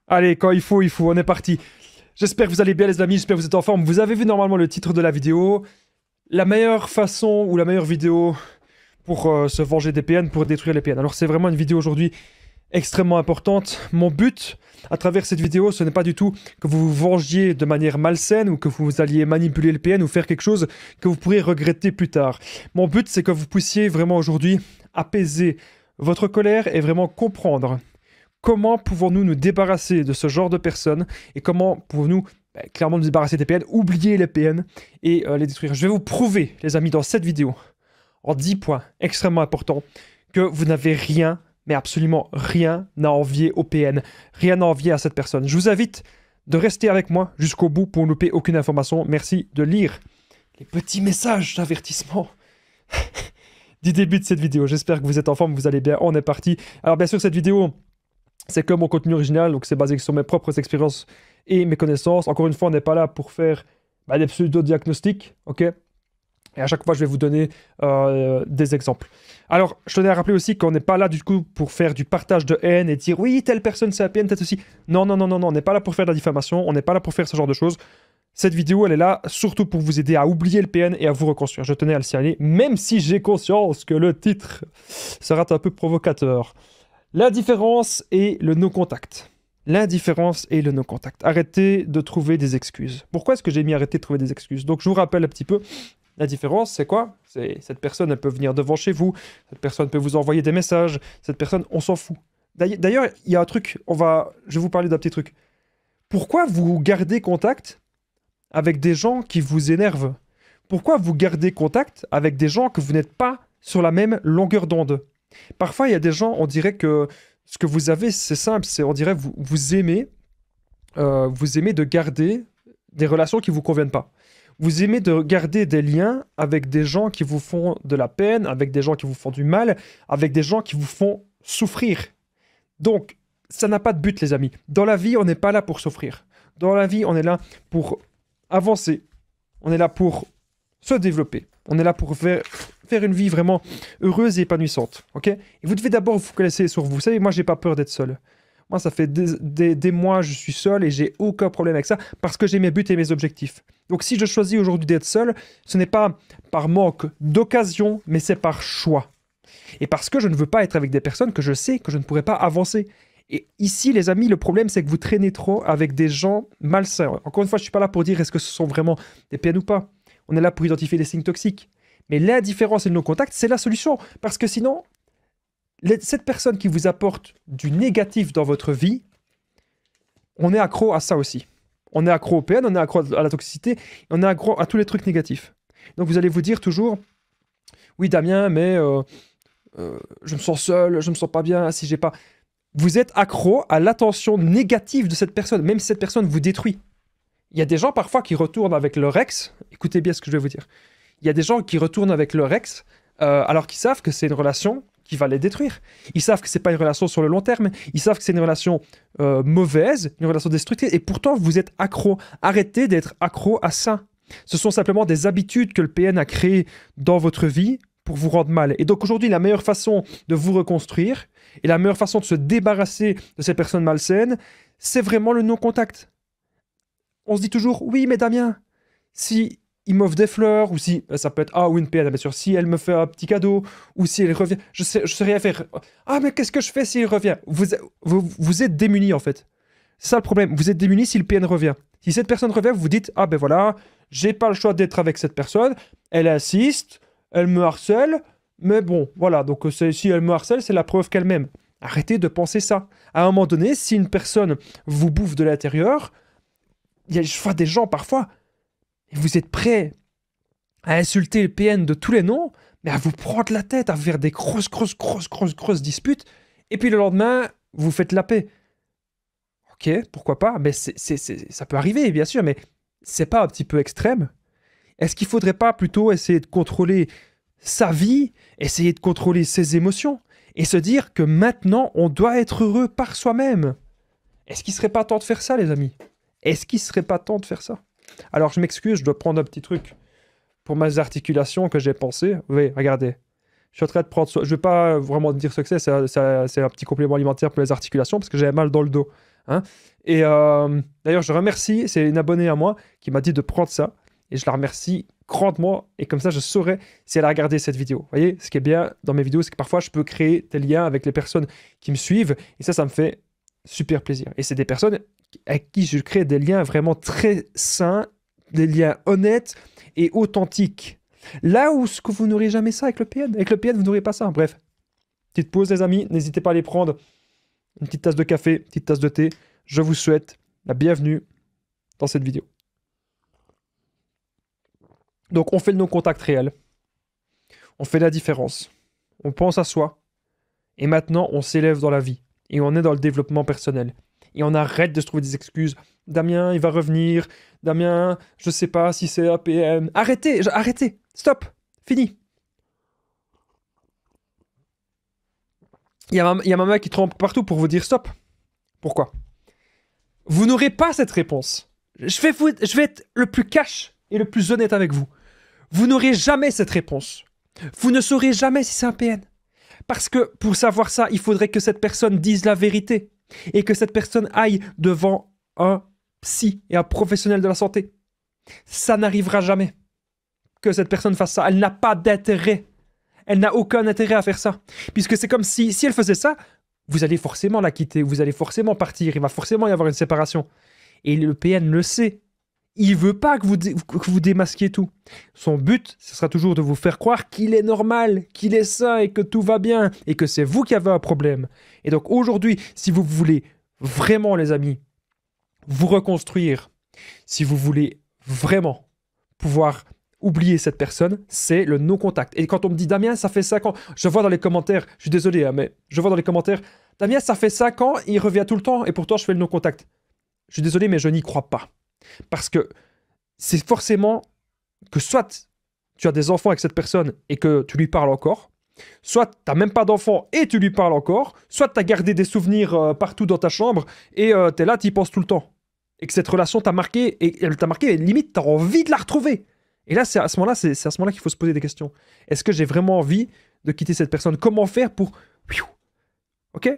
Allez, quand il faut, on est parti. J'espère que vous allez bien les amis, j'espère que vous êtes en forme. Vous avez vu normalement le titre de la vidéo. La meilleure façon ou la meilleure vidéo pour se venger des PN, pour détruire les PN. Alors c'est vraiment une vidéo aujourd'hui extrêmement importante. Mon but à travers cette vidéo, ce n'est pas du tout que vous vous vengiez de manière malsaine ou que vous alliez manipuler le PN ou faire quelque chose que vous pourriez regretter plus tard. Mon but, c'est que vous puissiez vraiment aujourd'hui apaiser votre colère et vraiment comprendre comment pouvons-nous nous débarrasser de ce genre de personnes et comment pouvons-nous clairement nous débarrasser des PN, oublier les PN et les détruire. Je vais vous prouver, les amis, dans cette vidéo, en 10 points extrêmement importants, que vous n'avez rien, mais absolument rien à envier au PN, rien à envier à cette personne. Je vous invite de rester avec moi jusqu'au bout pour ne louper aucune information. Merci de lire les petits messages d'avertissement du début de cette vidéo. J'espère que vous êtes en forme, vous allez bien, on est parti. Alors bien sûr, cette vidéo, c'est que mon contenu original, donc c'est basé sur mes propres expériences et mes connaissances. Encore une fois, on n'est pas là pour faire des pseudo-diagnostics, ok? Et à chaque fois, je vais vous donner des exemples. Alors, je tenais à rappeler aussi qu'on n'est pas là du coup pour faire du partage de haine et dire oui, telle personne c'est la PN, peut-être aussi. Non, non, non, non, non, on n'est pas là pour faire de la diffamation, on n'est pas là pour faire ce genre de choses. Cette vidéo, elle est là surtout pour vous aider à oublier le PN et à vous reconstruire. Je tenais à le signaler, même si j'ai conscience que le titre sera un peu provocateur. L'indifférence et le no-contact. L'indifférence et le no-contact. Arrêtez de trouver des excuses. Pourquoi est-ce que j'ai mis arrêter de trouver des excuses? Donc je vous rappelle un petit peu. La différence, c'est quoi? C'est cette personne, elle peut venir devant chez vous. Cette personne peut vous envoyer des messages. Cette personne, on s'en fout. D'ailleurs, il y a un truc. Je vais vous parler d'un petit truc. Pourquoi vous gardez contact avec des gens qui vous énervent? Pourquoi vous gardez contact avec des gens que vous n'êtes pas sur la même longueur d'onde? Parfois, il y a des gens, on dirait que ce que vous avez, c'est simple, c'est on dirait vous aimez de garder des relations qui ne vous conviennent pas. Vous aimez de garder des liens avec des gens qui vous font de la peine, avec des gens qui vous font du mal, avec des gens qui vous font souffrir. Donc, ça n'a pas de but, les amis. Dans la vie, on n'est pas là pour souffrir. Dans la vie, on est là pour avancer. On est là pour se développer. On est là pour faire une vie vraiment heureuse et épanouissante, ok? Et vous devez d'abord vous focaliser sur vous. Vous savez, moi, j'ai pas peur d'être seul. Moi, ça fait des mois, je suis seul et j'ai aucun problème avec ça parce que j'ai mes buts et mes objectifs. Donc, si je choisis aujourd'hui d'être seul, ce n'est pas par manque d'occasion, mais c'est par choix. Et parce que je ne veux pas être avec des personnes que je sais que je ne pourrais pas avancer. Et ici, les amis, le problème, c'est que vous traînez trop avec des gens malsains. Encore une fois, je ne suis pas là pour dire est-ce que ce sont vraiment des PN ou pas. On est là pour identifier les signes toxiques. Mais l'indifférence et le non-contact, c'est la solution. Parce que sinon, cette personne qui vous apporte du négatif dans votre vie, on est accro à ça aussi. On est accro au PN, on est accro à la toxicité, on est accro à tous les trucs négatifs. Donc vous allez vous dire toujours, oui Damien, mais je me sens seul, je me sens pas bien, si j'ai pas... Vous êtes accro à l'attention négative de cette personne, même si cette personne vous détruit. Il y a des gens parfois qui retournent avec leur ex, écoutez bien ce que je vais vous dire. Il y a des gens qui retournent avec leur ex alors qu'ils savent que c'est une relation qui va les détruire. Ils savent que c'est pas une relation sur le long terme, ils savent que c'est une relation mauvaise, une relation destructrice, et pourtant vous êtes accro. Arrêtez d'être accro à ça. Ce sont simplement des habitudes que le PN a créées dans votre vie pour vous rendre mal. Et donc aujourd'hui, la meilleure façon de vous reconstruire et la meilleure façon de se débarrasser de ces personnes malsaines, c'est vraiment le non-contact. On se dit toujours, oui mais Damien, si il m'offre des fleurs, ou si, ça peut être, ou une PN, bien sûr, si elle me fait un petit cadeau, ou si elle revient, je sais rien faire. Ah, mais qu'est-ce que je fais s'il revient? Vous êtes démunis, en fait. C'est ça le problème, vous êtes démunis si le PN revient. Si cette personne revient, vous vous dites, ah ben voilà, j'ai pas le choix d'être avec cette personne, elle insiste, elle me harcèle, mais bon, voilà, donc si elle me harcèle, c'est la preuve qu'elle m'aime. Arrêtez de penser ça. À un moment donné, si une personne vous bouffe de l'intérieur, je vois des gens parfois, et vous êtes prêts à insulter le PN de tous les noms, mais à vous prendre la tête, à faire des grosses disputes, et puis le lendemain, vous faites la paix. Ok, pourquoi pas, mais ça peut arriver, bien sûr, mais c'est pas un petit peu extrême? Est-ce qu'il faudrait pas plutôt essayer de contrôler sa vie, essayer de contrôler ses émotions, et se dire que maintenant, on doit être heureux par soi-même? Est-ce qu'il serait pas temps de faire ça, les amis? Est-ce qu'il serait pas temps de faire ça? Alors, je m'excuse, je dois prendre un petit truc pour mes articulations que j'ai pensé. Oui, regardez. Je suis en train de prendre... Je ne vais pas vraiment dire ce que c'est un petit complément alimentaire pour les articulations parce que j'ai mal dans le dos. Hein. Et d'ailleurs, je remercie, c'est une abonnée à moi qui m'a dit de prendre ça. Et je la remercie grandement. Et comme ça, je saurai si elle a regardé cette vidéo. Vous voyez, ce qui est bien dans mes vidéos, c'est que parfois, je peux créer des liens avec les personnes qui me suivent. Et ça me fait super plaisir. Et c'est des personnes avec qui je crée des liens vraiment très sains, des liens honnêtes et authentiques. Là où ce que vous n'aurez jamais ça avec le PN. Avec le PN, vous n'aurez pas ça. Bref, petite pause, les amis. N'hésitez pas à aller prendre une petite tasse de café, une petite tasse de thé. Je vous souhaite la bienvenue dans cette vidéo. Donc, on fait le non-contact réel. On fait la différence. On pense à soi. Et maintenant, on s'élève dans la vie. Et on est dans le développement personnel. Et on arrête de se trouver des excuses. Damien, il va revenir. Damien, je sais pas si c'est APM. Arrêtez, arrêtez. Stop. Fini. Il y a ma main qui trempe partout pour vous dire stop. Pourquoi? Vous n'aurez pas cette réponse. Je vais être le plus cash et le plus honnête avec vous. Vous n'aurez jamais cette réponse. Vous ne saurez jamais si c'est un PN. Parce que pour savoir ça, il faudrait que cette personne dise la vérité. Et que cette personne aille devant un psy et un professionnel de la santé. Ça n'arrivera jamais que cette personne fasse ça. Elle n'a pas d'intérêt. Elle n'a aucun intérêt à faire ça. Puisque c'est comme si elle faisait ça, vous allez forcément la quitter, vous allez forcément partir, il va forcément y avoir une séparation. Et le PN le sait. Il veut pas que vous démasquiez tout. Son but, ce sera toujours de vous faire croire qu'il est normal, qu'il est sain et que tout va bien, et que c'est vous qui avez un problème. Et donc aujourd'hui, si vous voulez vraiment, les amis, vous reconstruire, si vous voulez vraiment pouvoir oublier cette personne, c'est le non-contact. Et quand on me dit, Damien, ça fait 5 ans, je vois dans les commentaires, je suis désolé, hein, mais je vois dans les commentaires, Damien, ça fait 5 ans, il revient tout le temps, et pourtant je fais le non-contact. Je suis désolé, mais je n'y crois pas. Parce que c'est forcément que soit tu as des enfants avec cette personne et que tu lui parles encore, soit tu n'as même pas d'enfants et tu lui parles encore, soit tu as gardé des souvenirs partout dans ta chambre et tu es là, tu y penses tout le temps. Et que cette relation t'a marqué, et elle t'a marqué, et limite, tu as envie de la retrouver. Et là, c'est à ce moment-là qu'il faut se poser des questions. Est-ce que j'ai vraiment envie de quitter cette personne? Comment faire pour... Ok?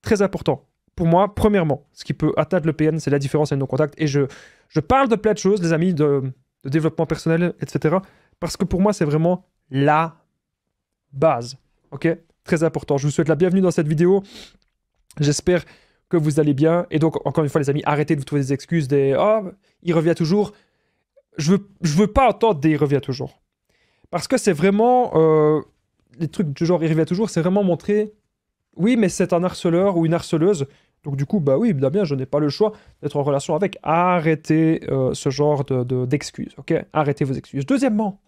Très important. Pour moi, premièrement, ce qui peut atteindre le PN, c'est la différence et le non-contact. Et je parle de plein de choses, les amis, de développement personnel, etc. Parce que pour moi, c'est vraiment la base. Ok? Très important. Je vous souhaite la bienvenue dans cette vidéo. J'espère que vous allez bien. Et donc, encore une fois, les amis, arrêtez de vous trouver des excuses, des « Oh, il revient toujours ». Je veux pas entendre des « il revient toujours ». Parce que c'est vraiment... les trucs du genre « il revient toujours », c'est vraiment montrer « Oui, mais c'est un harceleur ou une harceleuse ». Donc du coup, bah oui, Damien, je n'ai pas le choix d'être en relation avec. Arrêtez ce genre d'excuses, ok? Arrêtez vos excuses. Deuxièmement,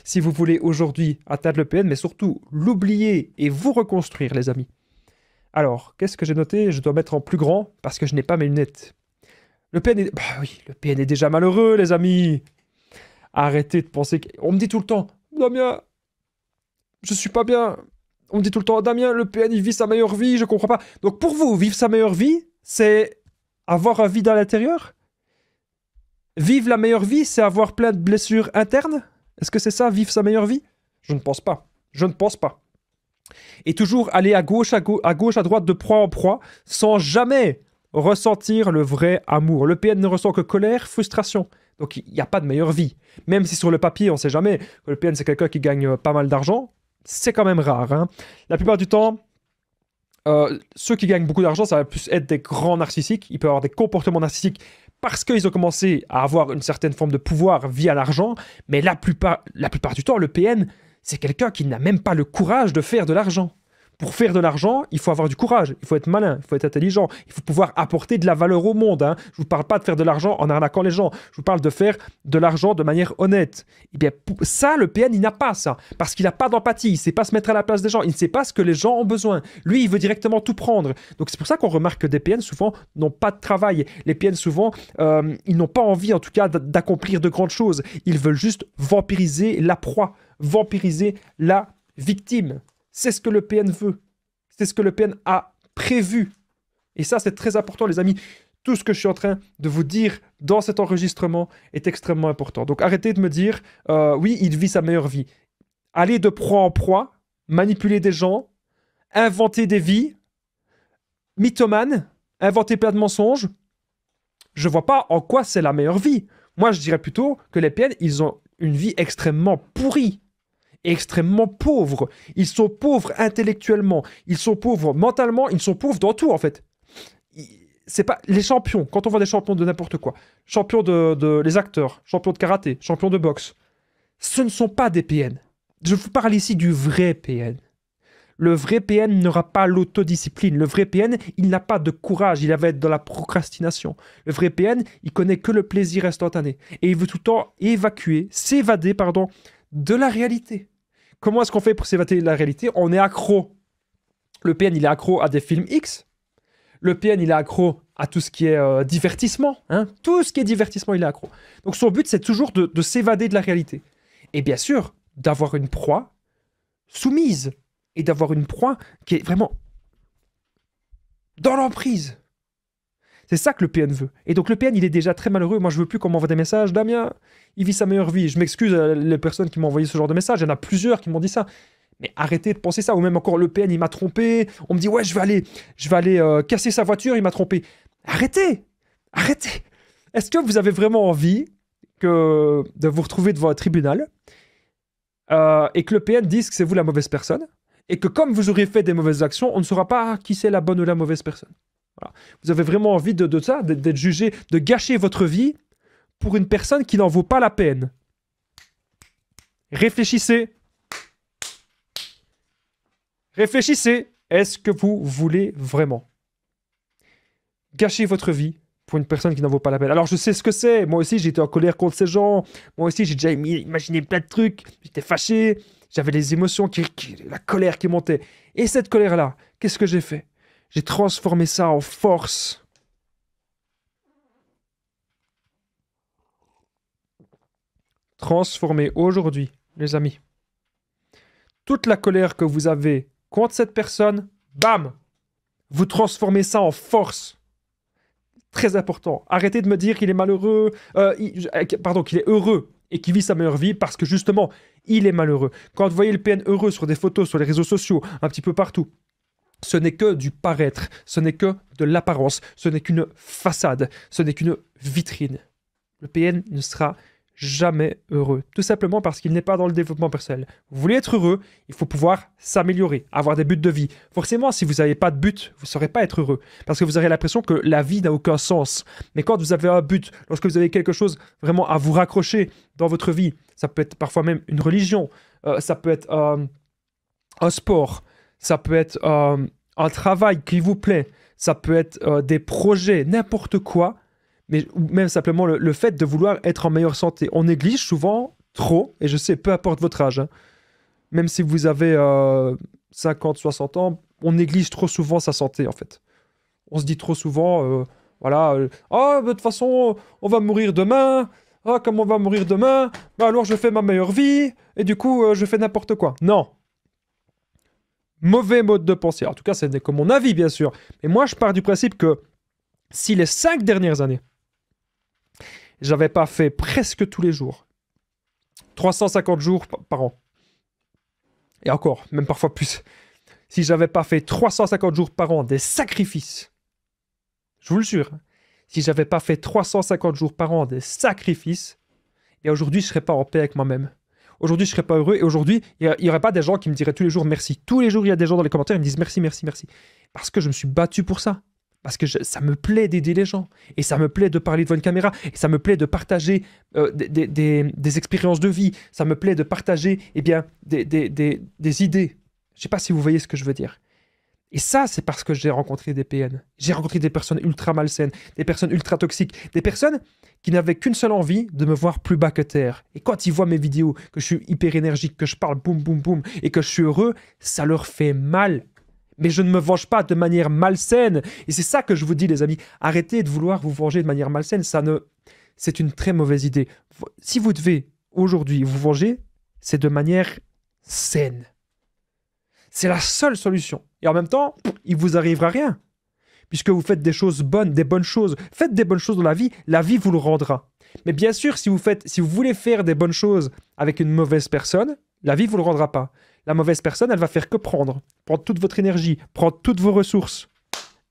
si vous voulez aujourd'hui atteindre le PN, mais surtout l'oublier et vous reconstruire, les amis. Alors, qu'est-ce que j'ai noté? Je dois mettre en plus grand parce que je n'ai pas mes lunettes. Le PN est... Bah oui, le PN est déjà malheureux, les amis. Arrêtez de penser... On me dit tout le temps, Damien, je suis pas bien. On me dit tout le temps, Damien, le PN, il vit sa meilleure vie, je comprends pas. Donc pour vous, vivre sa meilleure vie, c'est avoir un vide à l'intérieur? Vivre la meilleure vie, c'est avoir plein de blessures internes? Est-ce que c'est ça, vivre sa meilleure vie? Je ne pense pas. Je ne pense pas. Et toujours aller à gauche, à droite, de proie en proie, sans jamais ressentir le vrai amour. Le PN ne ressent que colère, frustration. Donc il n'y a pas de meilleure vie. Même si sur le papier, on ne sait jamais que le PN, c'est quelqu'un qui gagne pas mal d'argent, c'est quand même rare. Hein. La plupart du temps, ceux qui gagnent beaucoup d'argent, ça va plus être des grands narcissiques. Ils peuvent avoir des comportements narcissiques parce qu'ils ont commencé à avoir une certaine forme de pouvoir via l'argent. Mais la plupart du temps, le PN, c'est quelqu'un qui n'a même pas le courage de faire de l'argent. Pour faire de l'argent, il faut avoir du courage, il faut être malin, il faut être intelligent, il faut pouvoir apporter de la valeur au monde. Hein. Je ne vous parle pas de faire de l'argent en arnaquant les gens, je vous parle de faire de l'argent de manière honnête. Et bien ça, le PN, il n'a pas ça, parce qu'il n'a pas d'empathie, il ne sait pas se mettre à la place des gens, il ne sait pas ce que les gens ont besoin. Lui, il veut directement tout prendre. Donc c'est pour ça qu'on remarque que des PN, souvent, n'ont pas de travail. Les PN, souvent, ils n'ont pas envie, en tout cas, d'accomplir de grandes choses. Ils veulent juste vampiriser la proie, vampiriser la victime. C'est ce que le PN veut. C'est ce que le PN a prévu. Et ça, c'est très important, les amis. Tout ce que je suis en train de vous dire dans cet enregistrement est extrêmement important. Donc, arrêtez de me dire, oui, il vit sa meilleure vie. Allez de proie en proie, manipuler des gens, inventer des vies, mythomane, inventer plein de mensonges, je vois pas en quoi c'est la meilleure vie. Moi, je dirais plutôt que les PN, ils ont une vie extrêmement pourrie, extrêmement pauvre. Ils sont pauvres intellectuellement, ils sont pauvres mentalement, ils sont pauvres dans tout en fait. C'est pas les champions. Quand on voit des champions de n'importe quoi, champions les acteurs, champions de karaté, champions de boxe, ce ne sont pas des PN. Je vous parle ici du vrai PN. Le vrai PN n'aura pas l'autodiscipline. Le vrai PN, il n'a pas de courage. Il va être dans la procrastination. Le vrai PN, il connaît que le plaisir instantané. Et il veut tout le temps s'évader, de la réalité. Comment est-ce qu'on fait pour s'évader de la réalité? On est accro. Le PN, il est accro à des films X. Le PN, il est accro à tout ce qui est divertissement. Hein. Tout ce qui est divertissement, il est accro. Donc son but, c'est toujours de s'évader de la réalité. Et bien sûr, d'avoir une proie soumise. Et d'avoir une proie qui est vraiment dans l'emprise. C'est ça que le PN veut. Et donc le PN, il est déjà très malheureux. Moi, je veux plus qu'on m'envoie des messages. Damien, il vit sa meilleure vie. Je m'excuse les personnes qui m'ont envoyé ce genre de messages. Il y en a plusieurs qui m'ont dit ça. Mais arrêtez de penser ça. Ou même encore, le PN, il m'a trompé. On me dit, ouais, je vais aller casser sa voiture, il m'a trompé. Arrêtez. Est-ce que vous avez vraiment envie de vous retrouver devant un tribunal et que le PN dise que c'est vous la mauvaise personne? Et que comme vous aurez fait des mauvaises actions, on ne saura pas qui c'est la bonne ou la mauvaise personne. Voilà. Vous avez vraiment envie de ça, d'être jugé, de gâcher votre vie pour une personne qui n'en vaut pas la peine. Réfléchissez. Réfléchissez. Est-ce que vous voulez vraiment gâcher votre vie pour une personne qui n'en vaut pas la peine? Alors je sais ce que c'est. Moi aussi, j'étais en colère contre ces gens. Moi aussi, j'ai déjà imaginé plein de trucs. J'étais fâché. J'avais les émotions, la colère qui montait. Et cette colère-là, qu'est-ce que j'ai fait? J'ai transformé ça en force. Transformé aujourd'hui, les amis. Toute la colère que vous avez contre cette personne, bam! Vous transformez ça en force. Très important. Arrêtez de me dire qu'il est malheureux, qu'il est heureux et qu'il vit sa meilleure vie parce que justement, il est malheureux. Quand vous voyez le PN heureux sur des photos, sur les réseaux sociaux, un petit peu partout, ce n'est que du paraître, ce n'est que de l'apparence, ce n'est qu'une façade, ce n'est qu'une vitrine. Le PN ne sera jamais heureux, tout simplement parce qu'il n'est pas dans le développement personnel. Vous voulez être heureux, il faut pouvoir s'améliorer, avoir des buts de vie. Forcément, si vous n'avez pas de but, vous ne saurez pas être heureux, parce que vous aurez l'impression que la vie n'a aucun sens. Mais quand vous avez un but, lorsque vous avez quelque chose vraiment à vous raccrocher dans votre vie, ça peut être parfois même une religion, ça peut être un sport, ça peut être un travail qui vous plaît, ça peut être des projets, n'importe quoi, mais même simplement le fait de vouloir être en meilleure santé. On néglige souvent trop, et je sais, peu importe votre âge, hein, même si vous avez 50, 60 ans, on néglige trop souvent sa santé, en fait. On se dit trop souvent, de toute façon, on va mourir demain, comme on va mourir demain, alors je fais ma meilleure vie, et du coup, je fais n'importe quoi. Non. Mauvais mode de pensée. En tout cas, c'est comme mon avis, bien sûr. Mais moi, je pars du principe que si les 5 dernières années, j'avais pas fait presque tous les jours, 350 jours par an, et encore, même parfois plus, si j'avais pas fait 350 jours par an des sacrifices, je vous le jure, si j'avais pas fait 350 jours par an des sacrifices, et aujourd'hui, je serais pas en paix avec moi-même. Aujourd'hui, je serais pas heureux, et aujourd'hui, il y aurait pas des gens qui me diraient tous les jours merci. Tous les jours, il y a des gens dans les commentaires qui me disent merci, merci, merci. Parce que je me suis battu pour ça. Parce que ça me plaît d'aider les gens. Et ça me plaît de parler devant une caméra. Et ça me plaît de partager des expériences de vie. Ça me plaît de partager des idées. Je ne sais pas si vous voyez ce que je veux dire. Et ça, c'est parce que j'ai rencontré des PN. J'ai rencontré des personnes ultra malsaines, des personnes ultra toxiques, des personnes qui n'avaient qu'une seule envie, de me voir plus bas que terre. Et quand ils voient mes vidéos, que je suis hyper énergique, que je parle boum, boum, boum, et que je suis heureux, ça leur fait mal. Mais je ne me venge pas de manière malsaine. Et c'est ça que je vous dis, les amis. Arrêtez de vouloir vous venger de manière malsaine. C'est une très mauvaise idée. Si vous devez, aujourd'hui, vous venger, c'est de manière saine. C'est la seule solution. Et en même temps, il vous arrivera rien. Puisque vous faites des choses bonnes, des bonnes choses. Faites des bonnes choses dans la vie vous le rendra. Mais bien sûr, si vous voulez faire des bonnes choses avec une mauvaise personne, la vie vous le rendra pas. La mauvaise personne, elle va faire que prendre toute votre énergie, prendre toutes vos ressources.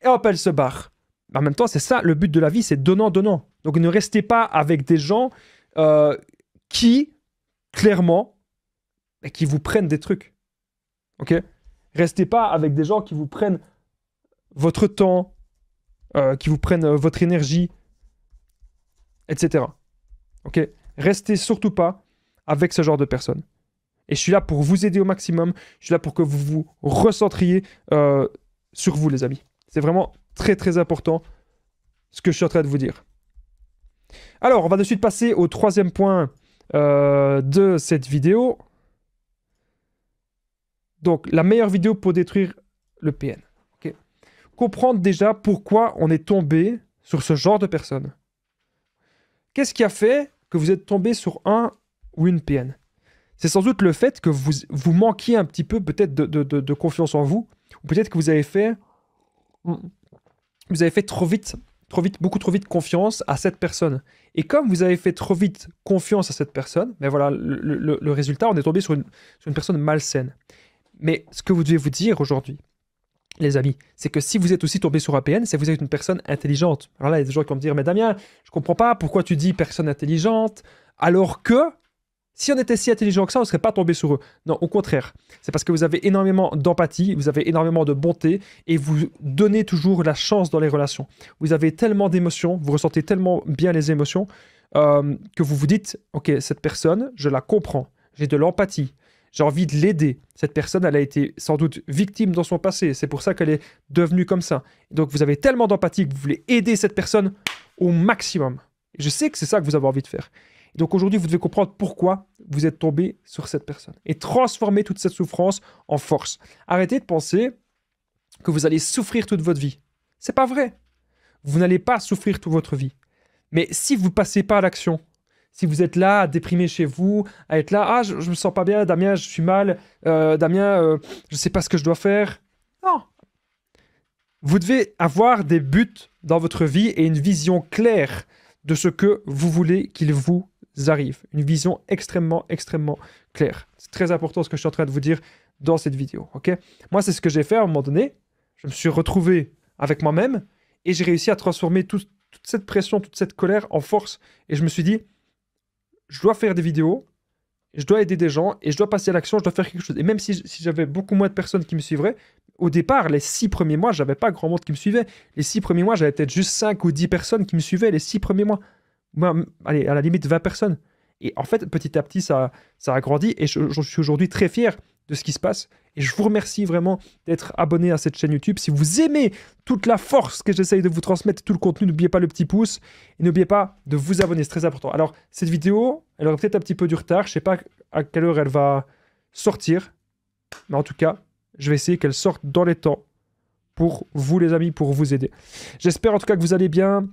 Et hop, elle se barre. En même temps, c'est ça, le but de la vie, c'est donnant-donnant. Donc ne restez pas avec des gens qui, clairement, qui vous prennent des trucs. Ok? Restez pas avec des gens qui vous prennent votre temps, qui vous prennent votre énergie, etc. Ok? Restez surtout pas avec ce genre de personnes. Et je suis là pour vous aider au maximum. Je suis là pour que vous vous recentriez sur vous, les amis. C'est vraiment très, très important ce que je suis en train de vous dire. Alors, on va de suite passer au troisième point de cette vidéo. Donc, la meilleure vidéo pour détruire le PN. Okay. Comprendre déjà pourquoi on est tombé sur ce genre de personnes. Qu'est-ce qui a fait que vous êtes tombé sur un ou une PN? C'est sans doute le fait que vous manquiez un petit peu peut-être de confiance en vous, ou peut-être que vous avez fait trop vite, beaucoup trop vite confiance à cette personne. Et comme vous avez fait trop vite confiance à cette personne, ben voilà, le résultat, on est tombé sur une personne malsaine. Mais ce que vous devez vous dire aujourd'hui, les amis, c'est que si vous êtes aussi tombé sur un PN, c'est que vous êtes une personne intelligente. Alors là, il y a des gens qui vont me dire, mais Damien, je comprends pas pourquoi tu dis personne intelligente, alors que si on était si intelligent que ça, on ne serait pas tombé sur eux. Non, au contraire. C'est parce que vous avez énormément d'empathie, vous avez énormément de bonté et vous donnez toujours la chance dans les relations. Vous avez tellement d'émotions, vous ressentez tellement bien les émotions que vous vous dites, ok, cette personne, je la comprends, j'ai de l'empathie, j'ai envie de l'aider. Cette personne, elle a été sans doute victime dans son passé, c'est pour ça qu'elle est devenue comme ça. Donc vous avez tellement d'empathie que vous voulez aider cette personne au maximum. Et je sais que c'est ça que vous avez envie de faire. Donc aujourd'hui, vous devez comprendre pourquoi vous êtes tombé sur cette personne et transformer toute cette souffrance en force. Arrêtez de penser que vous allez souffrir toute votre vie. C'est pas vrai. Vous n'allez pas souffrir toute votre vie. Mais si vous ne passez pas à l'action, si vous êtes là, déprimé chez vous, à être là, ah, je me sens pas bien, Damien, je suis mal, Damien, je sais pas ce que je dois faire. Non. Vous devez avoir des buts dans votre vie et une vision claire de ce que vous voulez qu'il vous arrive. Une vision extrêmement, extrêmement claire. C'est très important ce que je suis en train de vous dire dans cette vidéo. Okay? Moi, c'est ce que j'ai fait à un moment donné. Je me suis retrouvé avec moi-même et j'ai réussi à transformer toute cette pression, toute cette colère en force. Et je me suis dit, je dois faire des vidéos, je dois aider des gens et je dois passer à l'action, je dois faire quelque chose. Et même si j'avais beaucoup moins de personnes qui me suivraient, au départ, les 6 premiers mois, j'avais pas grand monde qui me suivait. Les 6 premiers mois, j'avais peut-être juste 5 ou 10 personnes qui me suivaient les 6 premiers mois. Allez, à la limite 20 personnes. Et en fait, petit à petit, ça a grandi et je suis aujourd'hui très fier de ce qui se passe. Et je vous remercie vraiment d'être abonné à cette chaîne YouTube. Si vous aimez toute la force que j'essaye de vous transmettre, tout le contenu, n'oubliez pas le petit pouce et n'oubliez pas de vous abonner, c'est très important. Alors, cette vidéo, elle aura peut-être un petit peu du retard. Je ne sais pas à quelle heure elle va sortir. Mais en tout cas, je vais essayer qu'elle sorte dans les temps pour vous, les amis, pour vous aider. J'espère en tout cas que vous allez bien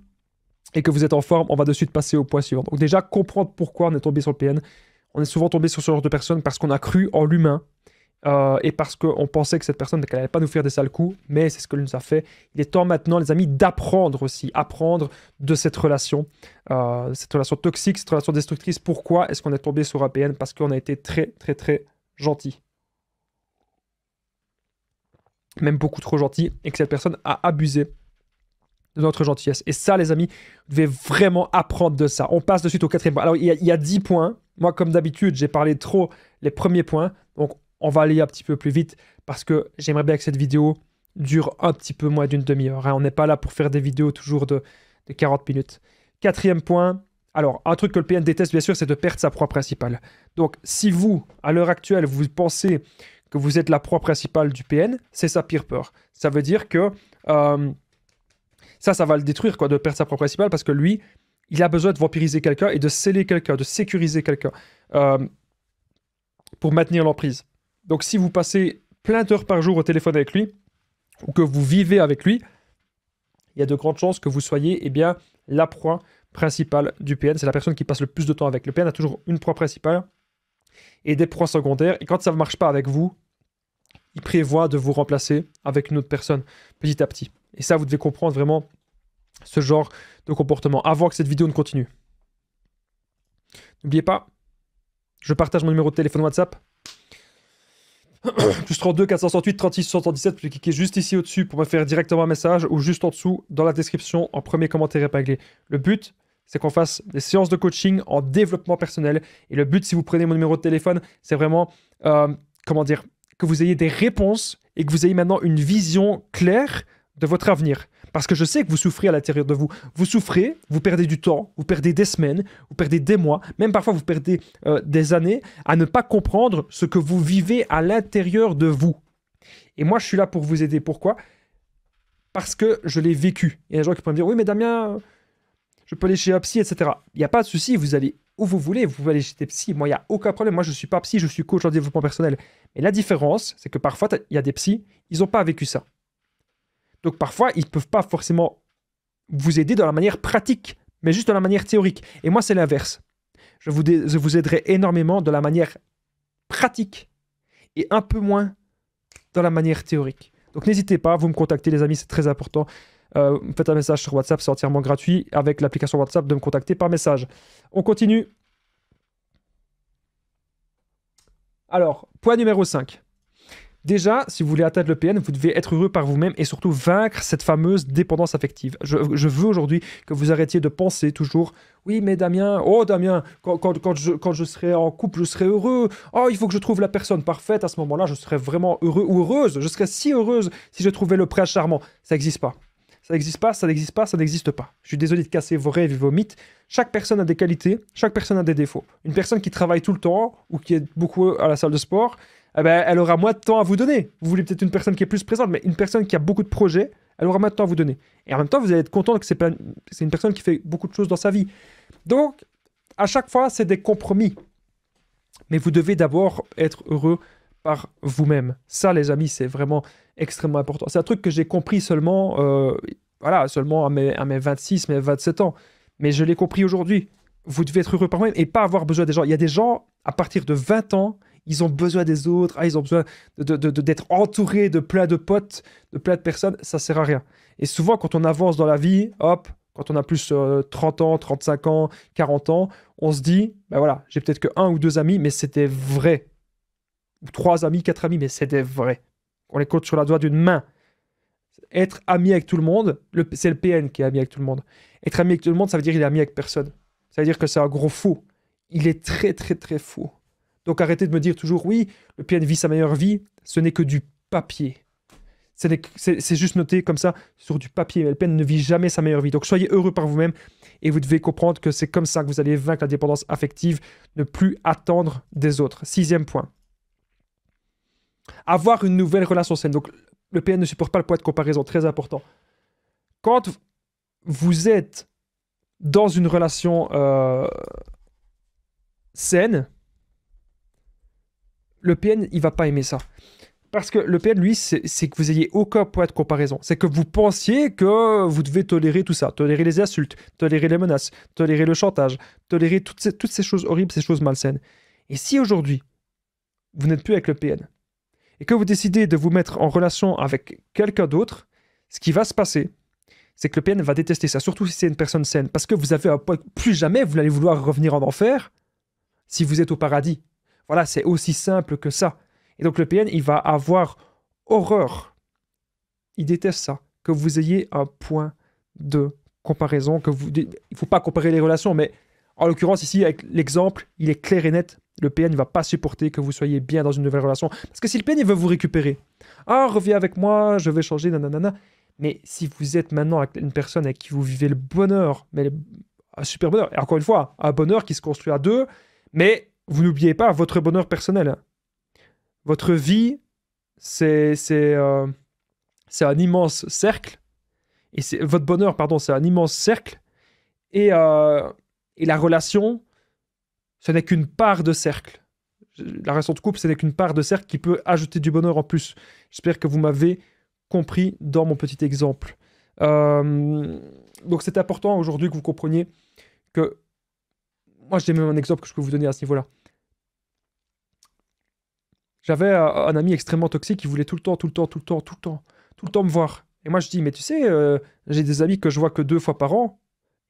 et que vous êtes en forme. On va de suite passer au point suivant. Donc déjà, comprendre pourquoi on est tombé sur le PN. On est souvent tombé sur ce genre de personnes parce qu'on a cru en l'humain et parce qu'on pensait que cette personne n'allait pas nous faire des sales coups, mais c'est ce que nous a fait. Il est temps maintenant, les amis, d'apprendre aussi, apprendre de cette relation toxique, cette relation destructrice. Pourquoi est-ce qu'on est tombé sur un PN? Parce qu'on a été très, très, très gentil. Même beaucoup trop gentil, et que cette personne a abusé de notre gentillesse. Et ça, les amis, vous devez vraiment apprendre de ça. On passe de suite au 4e point. Alors, il y a 10 points. Moi, comme d'habitude, j'ai parlé trop les premiers points. Donc, on va aller un petit peu plus vite parce que j'aimerais bien que cette vidéo dure un petit peu moins d'une demi-heure. Hein. On n'est pas là pour faire des vidéos toujours de 40 minutes. 4e point. Alors, un truc que le PN déteste, bien sûr, c'est de perdre sa proie principale. Donc, si vous, à l'heure actuelle, vous pensez que vous êtes la proie principale du PN, c'est sa pire peur. Ça veut dire que ça va le détruire, quoi, de perdre sa proie principale, parce que lui, il a besoin de vampiriser quelqu'un et de sceller quelqu'un, de sécuriser quelqu'un pour maintenir l'emprise. Donc, si vous passez plein d'heures par jour au téléphone avec lui, ou que vous vivez avec lui, il y a de grandes chances que vous soyez la proie principale du PN. C'est la personne qui passe le plus de temps avec. Le PN a toujours une proie principale et des proies secondaires. Et quand ça ne marche pas avec vous, il prévoit de vous remplacer avec une autre personne petit à petit. Et ça, vous devez comprendre vraiment ce genre de comportement avant que cette vidéo ne continue. N'oubliez pas, je partage mon numéro de téléphone WhatsApp. Plus 32 468 36 77, puis cliquez juste ici au-dessus pour me faire directement un message ou juste en dessous dans la description en premier commentaire épinglé. Le but, c'est qu'on fasse des séances de coaching en développement personnel. Et le but, si vous prenez mon numéro de téléphone, c'est vraiment, comment dire, que vous ayez des réponses et que vous ayez maintenant une vision claire de votre avenir. Parce que je sais que vous souffrez à l'intérieur de vous. Vous souffrez, vous perdez du temps, vous perdez des semaines, vous perdez des mois, même parfois vous perdez des années à ne pas comprendre ce que vous vivez à l'intérieur de vous. Et moi, je suis là pour vous aider. Pourquoi? Parce que je l'ai vécu. Il y a des gens qui peuvent me dire, oui, mais Damien, je peux aller chez un psy, etc. Il n'y a pas de souci, vous allez où vous voulez, vous pouvez aller chez des psys. Moi, il n'y a aucun problème. Moi, je ne suis pas psy, je suis coach en développement personnel. Mais la différence, c'est que parfois, il y a des psys, ils n'ont pas vécu ça. Donc parfois, ils ne peuvent pas forcément vous aider dans la manière pratique, mais juste dans la manière théorique. Et moi, c'est l'inverse. Je vous aiderai énormément de la manière pratique et un peu moins dans la manière théorique. Donc n'hésitez pas, vous me contactez les amis, c'est très important. Faites un message sur WhatsApp, c'est entièrement gratuit avec l'application WhatsApp de me contacter par message. On continue. Alors, point numéro 5. Déjà, si vous voulez atteindre le PN, vous devez être heureux par vous-même et surtout vaincre cette fameuse dépendance affective. Je veux aujourd'hui que vous arrêtiez de penser toujours « Oui, mais Damien, oh Damien, quand je serai en couple, je serai heureux. Oh, il faut que je trouve la personne parfaite. À ce moment-là, je serai vraiment heureux ou heureuse. Je serais si heureuse si je trouvais le prince charmant. » Ça n'existe pas. Ça n'existe pas, ça n'existe pas, ça n'existe pas. Je suis désolé de casser vos rêves et vos mythes. Chaque personne a des qualités, chaque personne a des défauts. Une personne qui travaille tout le temps ou qui est beaucoup à la salle de sport, eh ben, elle aura moins de temps à vous donner. Vous voulez peut-être une personne qui est plus présente, mais une personne qui a beaucoup de projets, elle aura moins de temps à vous donner. Et en même temps, vous allez être content que c'est une personne qui fait beaucoup de choses dans sa vie. Donc, à chaque fois, c'est des compromis. Mais vous devez d'abord être heureux par vous-même. Ça, les amis, c'est vraiment extrêmement important. C'est un truc que j'ai compris seulement, seulement à mes 26, mes 27 ans. Mais je l'ai compris aujourd'hui. Vous devez être heureux par vous-même et pas avoir besoin des gens. Il y a des gens, à partir de 20 ans, ils ont besoin des autres, ils ont besoin d'être entourés de plein de potes, de plein de personnes, ça sert à rien. Et souvent, quand on avance dans la vie, hop, quand on a plus 30 ans, 35 ans, 40 ans, on se dit, ben voilà, j'ai peut-être que 1 ou 2 amis, mais c'était vrai. Ou 3 amis, 4 amis, mais c'était vrai. On les compte sur la doigt d'une main. Être ami avec tout le monde, c'est le PN qui est ami avec tout le monde. Être ami avec tout le monde, ça veut dire qu'il est ami avec personne. Ça veut dire que c'est un gros fou. Il est très, très, très fou. Donc arrêtez de me dire toujours, oui, le PN vit sa meilleure vie, ce n'est que du papier. C'est juste noté comme ça sur du papier. Le PN ne vit jamais sa meilleure vie. Donc soyez heureux par vous-même et vous devez comprendre que c'est comme ça que vous allez vaincre la dépendance affective, ne plus attendre des autres. 6e point. Avoir une nouvelle relation saine. Donc le PN ne supporte pas le poids de comparaison, très important. Quand vous êtes dans une relation saine, le PN, il va pas aimer ça. Parce que le PN, lui, c'est que vous ayez aucun point de comparaison. C'est que vous pensiez que vous devez tolérer tout ça. Tolérer les insultes, tolérer les menaces, tolérer le chantage, tolérer toutes ces choses horribles, ces choses malsaines. Et si aujourd'hui, vous n'êtes plus avec le PN, et que vous décidez de vous mettre en relation avec quelqu'un d'autre, ce qui va se passer, c'est que le PN va détester ça, surtout si c'est une personne saine. Parce que vous avez un point, plus jamais vous allez vouloir revenir en enfer si vous êtes au paradis. Voilà, c'est aussi simple que ça. Et donc le PN, il va avoir horreur. Il déteste ça. Que vous ayez un point de comparaison. Il ne faut pas comparer les relations, mais en l'occurrence ici, avec l'exemple, il est clair et net. Le PN ne va pas supporter que vous soyez bien dans une nouvelle relation. Parce que si le PN il veut vous récupérer, reviens avec moi, je vais changer, nanana. Mais si vous êtes maintenant avec une personne avec qui vous vivez le bonheur, mais un super bonheur, et encore une fois, un bonheur qui se construit à deux, mais vous n'oubliez pas votre bonheur personnel. Votre vie, c'est un immense cercle. Et votre bonheur, pardon, c'est un immense cercle. Et la relation, ce n'est qu'une part de cercle. La relation de couple, ce n'est qu'une part de cercle qui peut ajouter du bonheur en plus. J'espère que vous m'avez compris dans mon petit exemple. Donc c'est important aujourd'hui que vous compreniez que... Moi, j'ai même un exemple que je peux vous donner à ce niveau-là. J'avais un ami extrêmement toxique qui voulait tout le temps me voir. Et moi, je dis, mais tu sais, j'ai des amis que je vois que 2 fois par an.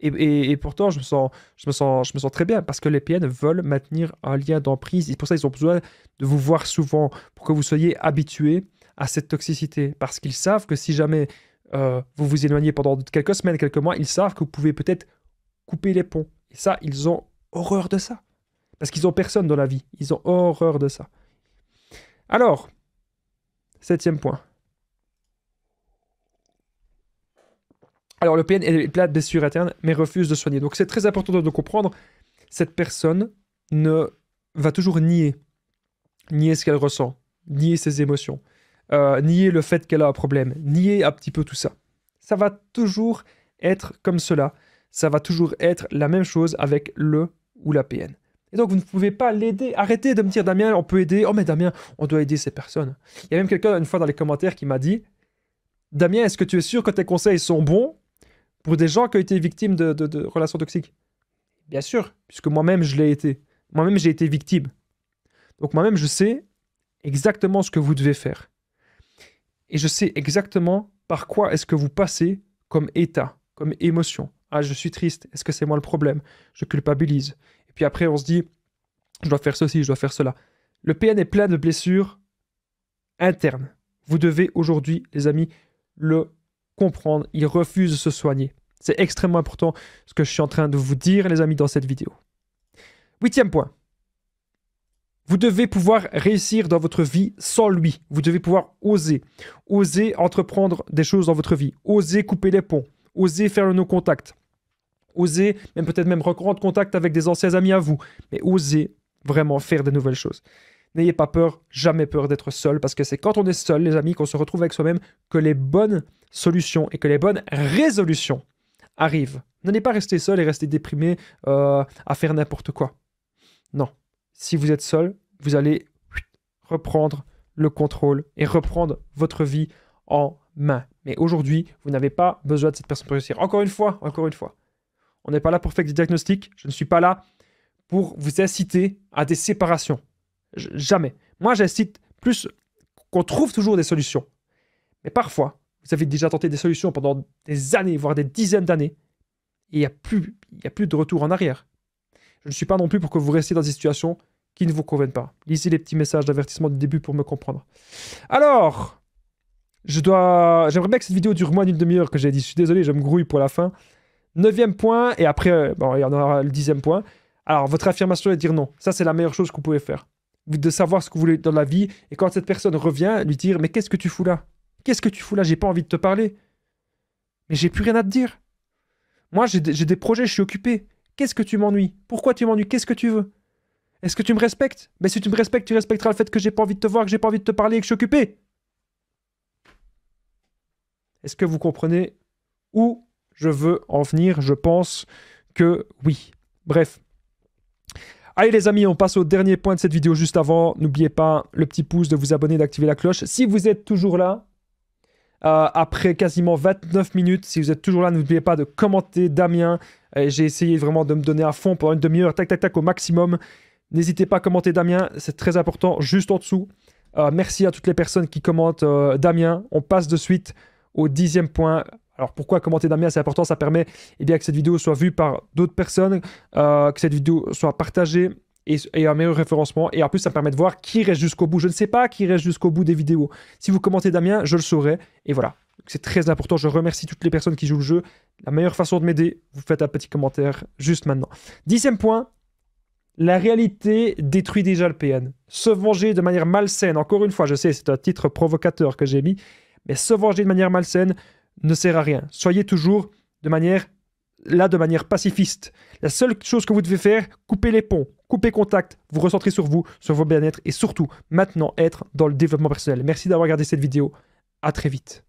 Et pourtant, je me sens très bien parce que les PN veulent maintenir un lien d'emprise. Et pour ça, ils ont besoin de vous voir souvent pour que vous soyez habitués à cette toxicité. Parce qu'ils savent que si jamais vous vous éloignez pendant quelques semaines, quelques mois, ils savent que vous pouvez peut-être couper les ponts. Et ça, ils ont horreur de ça. Parce qu'ils n'ont personne dans la vie. Ils ont horreur de ça. Alors, 7e point. Alors, le PN est plein de blessures internes, mais refuse de soigner. Donc, c'est très important de comprendre. Cette personne va toujours nier ce qu'elle ressent, nier ses émotions, nier le fait qu'elle a un problème, nier un petit peu tout ça. Ça va toujours être comme cela. Ça va toujours être la même chose avec le ou la PN. Et donc, vous ne pouvez pas l'aider. Arrêtez de me dire, Damien, on peut aider. Oh, mais Damien, on doit aider ces personnes. Il y a même quelqu'un, une fois dans les commentaires, qui m'a dit, Damien, est-ce que tu es sûr que tes conseils sont bons pour des gens qui ont été victimes de relations toxiques? Bien sûr, puisque moi-même, je l'ai été. Moi-même, j'ai été victime. Donc, moi-même, je sais exactement ce que vous devez faire. Et je sais exactement par quoi est-ce que vous passez comme état, comme émotion. Ah, je suis triste. Est-ce que c'est moi le problème? Je culpabilise. Et puis après, on se dit, je dois faire ceci, je dois faire cela. Le PN est plein de blessures internes. Vous devez aujourd'hui, les amis, le comprendre. Il refuse de se soigner. C'est extrêmement important ce que je suis en train de vous dire, les amis, dans cette vidéo. 8e point. Vous devez pouvoir réussir dans votre vie sans lui. Vous devez pouvoir oser. Oser entreprendre des choses dans votre vie. Oser couper les ponts. Oser faire le no-contact. Oser, peut-être même reprendre contact avec des anciens amis à vous. Mais oser vraiment faire de nouvelles choses. N'ayez pas peur, jamais peur d'être seul, parce que c'est quand on est seul, les amis, qu'on se retrouve avec soi-même, que les bonnes solutions et que les bonnes résolutions arrivent. N'allez pas rester seul et rester déprimé à faire n'importe quoi. Non. Si vous êtes seul, vous allez reprendre le contrôle et reprendre votre vie en main. Mais aujourd'hui, vous n'avez pas besoin de cette personne pour réussir. Encore une fois, on n'est pas là pour faire des diagnostics. Je ne suis pas là pour vous inciter à des séparations. Jamais. Moi, j'incite plus qu'on trouve toujours des solutions. Mais parfois, vous avez déjà tenté des solutions pendant des années, voire des dizaines d'années, et il n'y a plus de retour en arrière. Je ne suis pas non plus pour que vous restiez dans des situations qui ne vous conviennent pas. Lisez les petits messages d'avertissement du début pour me comprendre. Alors, j'aimerais bien que cette vidéo dure moins d'une demi-heure, que j'ai dit. Je suis désolé, je me grouille pour la fin. 9e point, et après, il y en aura le 10e point. Alors, votre affirmation est de dire non. Ça, c'est la meilleure chose que vous pouvez faire. De savoir ce que vous voulez dans la vie, et quand cette personne revient, lui dire, mais qu'est-ce que tu fous là? Qu'est-ce que tu fous là? J'ai pas envie de te parler. Mais j'ai plus rien à te dire. Moi, j'ai des projets, je suis occupé. Qu'est-ce que tu m'ennuies? Pourquoi tu m'ennuies? Qu'est-ce que tu veux? Est-ce que tu me respectes? Mais si tu me respectes, tu respecteras le fait que j'ai pas envie de te voir, que j'ai pas envie de te parler et que je suis occupé. Est-ce que vous comprenez où je veux en venir? Je pense que oui. Bref. Allez les amis, on passe au dernier point de cette vidéo juste avant. N'oubliez pas le petit pouce, de vous abonner, d'activer la cloche. Si vous êtes toujours là, après quasiment 29 minutes, si vous êtes toujours là, n'oubliez pas de commenter Damien. J'ai essayé vraiment de me donner à fond pendant une demi-heure, tac tac tac au maximum. N'hésitez pas à commenter Damien, c'est très important, juste en dessous. Merci à toutes les personnes qui commentent Damien. On passe de suite au 10e point. Alors pourquoi commenter Damien? C'est important, ça permet que cette vidéo soit vue par d'autres personnes, que cette vidéo soit partagée et un meilleur référencement. Et en plus, ça me permet de voir qui reste jusqu'au bout. Je ne sais pas qui reste jusqu'au bout des vidéos. Si vous commentez Damien, je le saurai. Et voilà, c'est très important. Je remercie toutes les personnes qui jouent le jeu. La meilleure façon de m'aider, vous faites un petit commentaire juste maintenant. 10e point. La réalité détruit déjà le PN. Se venger de manière malsaine, encore une fois, je sais, c'est un titre provocateur que j'ai mis, mais se venger de manière malsaine ne sert à rien. Soyez toujours de manière pacifiste. La seule chose que vous devez faire, couper les ponts, couper contact, vous recentrer sur vous, sur vos bien-être et surtout, maintenant, être dans le développement personnel. Merci d'avoir regardé cette vidéo. À très vite.